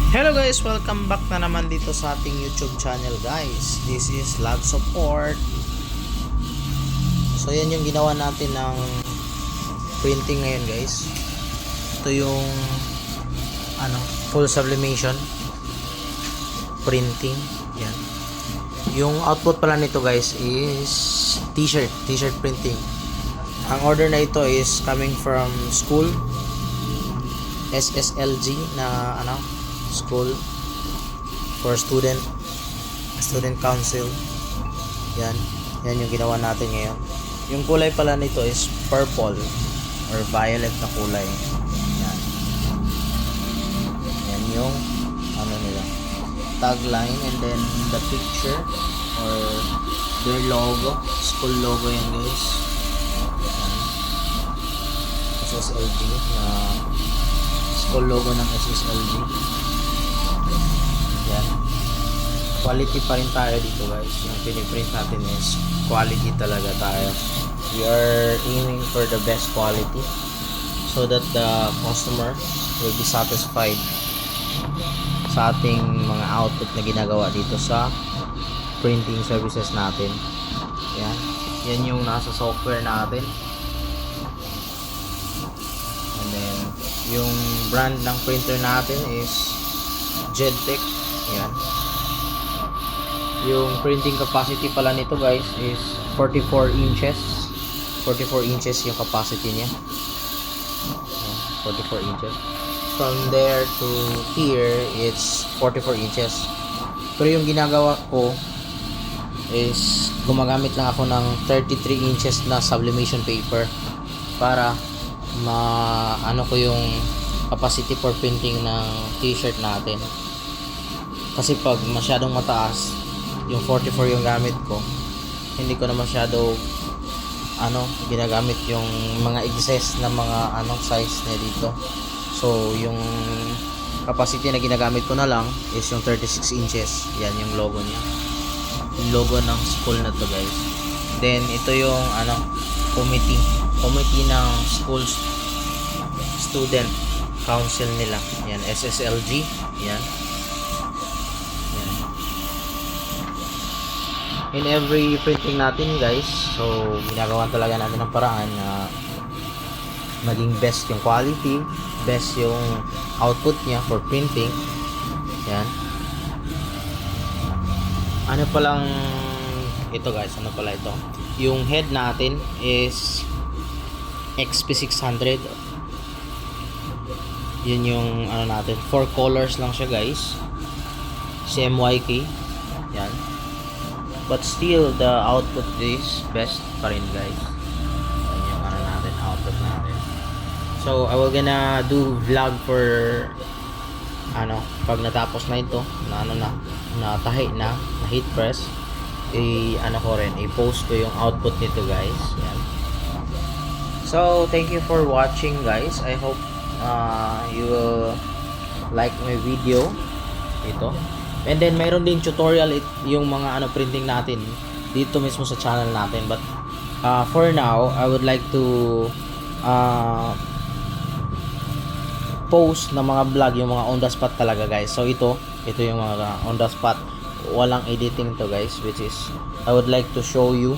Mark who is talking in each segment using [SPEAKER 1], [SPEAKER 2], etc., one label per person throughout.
[SPEAKER 1] Hello guys, welcome back na naman dito sa ating YouTube channel guys. This is Lab Support. So yan yung ginawa natin ng printing ngayon guys. Ito yung full sublimation printing. Yan. Yung output pala nito guys is t-shirt printing. Ang order na ito is coming from school SSLG na school for student council. Yan yung ginawa natin ngayon. Yung kulay pala nito is purple or violet na kulay. Yan yung nila tagline, and then the picture or their logo, school logo yan guys. SSLG na school logo ng SSLG. Yan. Quality pa rin tayo dito guys. Yung piniprint natin is quality talaga tayo. We are aiming for the best quality so that the customer will be satisfied sa ating mga output na ginagawa dito sa printing services natin. Yan yung nasa software natin. And then yung brand ng printer natin is Jedtech. Yan. Yung printing capacity pala nito guys is 44 inches. 44 inches yung capacity niya. 44 inches. From there to here, it's 44 inches. Pero yung ginagawa ko is gumagamit lang ako ng 33 inches na sublimation paper para ko yung capacity for printing ng t-shirt natin. Kasi pag masyadong mataas, yung 44 yung gamit ko, hindi ko na masyado ginagamit yung mga excess na mga size na dito. So yung capacity na ginagamit ko na lang is yung 36 inches. Yan yung logo niya, yung logo ng school na to guys. Then ito yung committee ng school student council nila. Yan, SSLG. Yan. In every printing natin guys, so ginagawa talaga natin ng paraan na maging best yung quality, best yung output niya for printing. Yan. Ito guys, ito? Yung head natin is XP600. Yun yung natin. 4 colors lang siya guys. CMYK. Yan. But still, the output is best pa rin guys. Yan yung natin, output natin. So, I will gonna do vlog for pag natapos na ito, na tahi na heat press, i-post ko yung output nito guys. Yan. So, thank you for watching guys. I hope you will like my video ito. And then mayroon din tutorial yung mga printing natin dito mismo sa channel natin. But for now, I would like to post na mga vlog, yung mga on the spot talaga guys. So ito yung mga on the spot, walang editing to guys, which is I would like to show you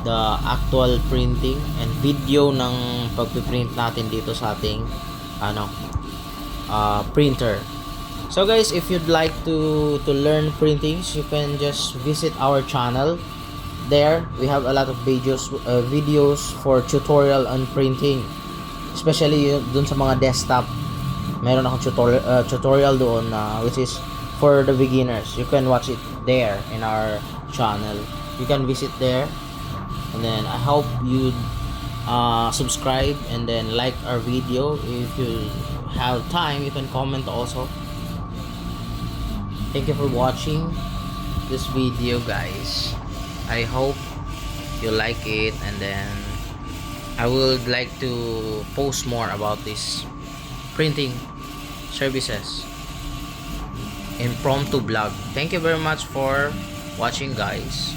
[SPEAKER 1] the actual printing and video ng pagpiprint natin dito sa ating printer. So guys, if you'd like to learn printings, you can just visit our channel. There we have a lot of videos for tutorial on printing, especially dun sa mga desktop. Meron akong tutorial doon which is for the beginners. You can watch it there in our channel. You can visit there, and then I hope you subscribe and then like our video. If you have time, you can comment also. Thank you for watching this video guys. I hope you like it, and then I would like to post more about this printing services, impromptu blog. Thank you very much for watching guys.